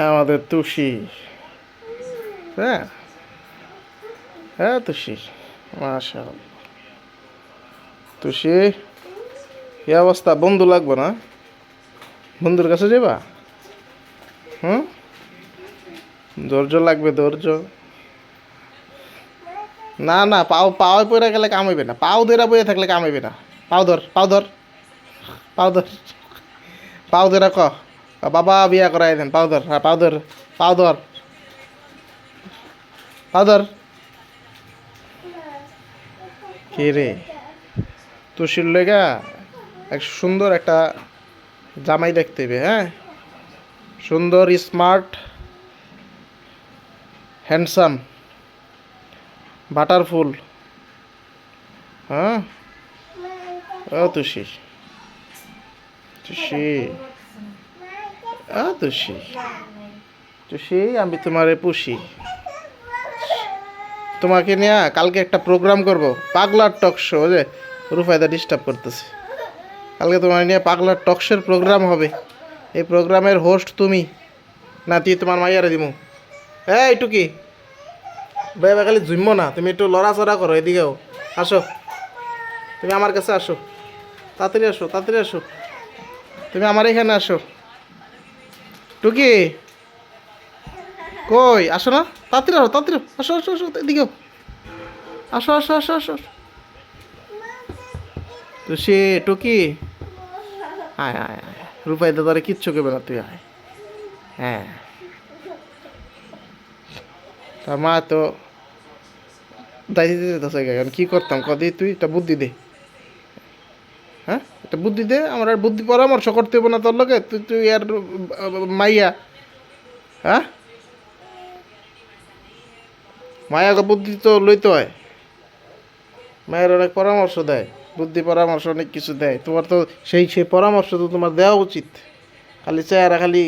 আমাদের তুষি। হ্যাঁ, হ্যাঁ তুষি, মাশাআল্লাহ। তুষি, কি অবস্থা? বন্ধু লাগবে না? বন্ধুর কাছে যাবা? হুম, ধৈর্য লাগবে, ধৈর্য। না না, পাও পাও পড়ে গেলে কাম হইবে না, পাও ধরে বয়ে থাকলে কাম হইবে না। পাও ধর, পাও ধর, পাও ধর, পাও ধরে ক বাবা বিয়া করাই দেন, পাও ধর, হ্যাঁ পাও ধর, পাও ধর, পাও ধর। কি রে, তুষির লেগা এক সুন্দর একটা জামাই দেখতে হবে। হ্যাঁ, সুন্দর, স্মার্ট, হ্যান্ডসাম, বাটারফুল। হ্যাঁ, ও তুষি, তুষি, ও তুষি, তুষি, আমি তোমারে পুষি। তোমাকে নিয়ে কালকে একটা প্রোগ্রাম করব, পাগলার টক শো। যে রুফায়দা ডিস্টার্ব করতেছে। কালকে তোমার নিয়ে পাগলার টক শোর প্রোগ্রাম হবে। এই প্রোগ্রামের হোস্ট তুমি, না তুই তোমার মাইয়ারে দিমু? এই টুকি, ভাই খালি জুম্ম না, তুমি একটু লড়াচড়া করো, এদিকেও আসো। তুমি আমার কাছে আসো, তাড়াতাড়ি আসো, তাড়াতাড়ি আসো। তুমি আমার এখানে আসো। টুকি, কই আসো না? তাড়াতাড়ি আসো, তাড়াতাড়ি আসো, আসো আসো, এদিকেও আসো, আসো আসো আসো। তো সে টুকি, আয় আয় আয়, রূপাই দাদারে কিচ্ছু কেবে না, তুই আয়। হ্যাঁ, তার মা তো দায়িত্ব দিতে চাচ্ছে, এখন কী করতাম কদি, তুই একটা বুদ্ধি দে। হ্যাঁ, একটা বুদ্ধি দে, আমার আর বুদ্ধি পরামর্শ করতে হবে না তোর লগে, তুই তুই আর মাইয়া। হ্যাঁ, মায়াকে বুদ্ধি তো লইতে হয়। মায়ের অনেক পরামর্শ দেয়, বুদ্ধি পরামর্শ অনেক কিছু দেয়, তোমার তো সেই পরামর্শ তো তোমার দেওয়া উচিত। খালি চেহারা খালি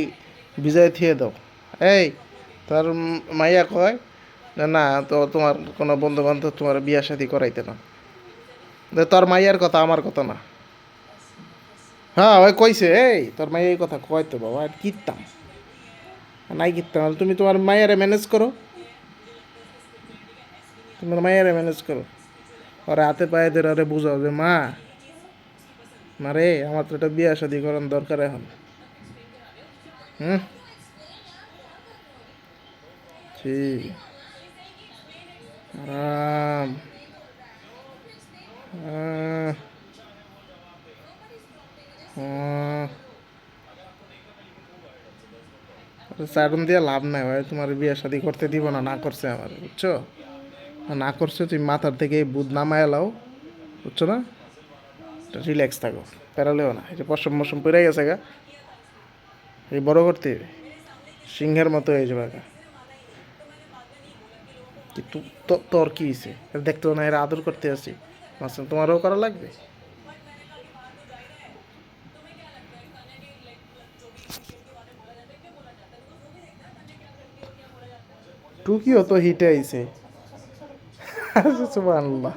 ভিজাই থিয়ে দাও। এই, তার মাইয়া কয় না না, তো তোমার কোনো বন্ধু বান্ধব তোমার বিয়া শাদি করাইতে না। তোর মাইয়ার কথা, আমার কথা না। হ্যাঁ, ওই কইছে, এই তোর মাইয়া এই কথা কয়তো বাবা, আর কিতাম নাই, কিতাম তুমি তোমার মাইয়ারে ম্যানেজ করো, তোমার মাইয়ারে ম্যানেজ করো। ওরে হাতে পায়ে ধরে ওরে বুঝাও যে মা, মারে আমার তো একটা বিয়া শাদি করার দরকার এখন। হুম, ঠিক, আরাম। আহ, আহ, চাটন দিয়ে লাভ নাই ভাই, তোমার বিয়ে শাদি করতে দিব না, না করছে আমার, বুঝছো? না করছে, তুমি মাথার থেকে এই বুধ নামায় লাও, বুঝছো না? রিল্যাক্স থাকো, প্যারালেও না। এই যে পশম মশম পড়ে গেছে গা, এই বড় করতে হবে, সিংহের মতো হয়ে যাবে গা। কিন্তু তোর কি হয়েছে? দেখতে না, এরা আদর করতে আসি, তোমারও করা লাগবে। টুকিও তো হিটে আইছে। সুবহানাল্লাহ।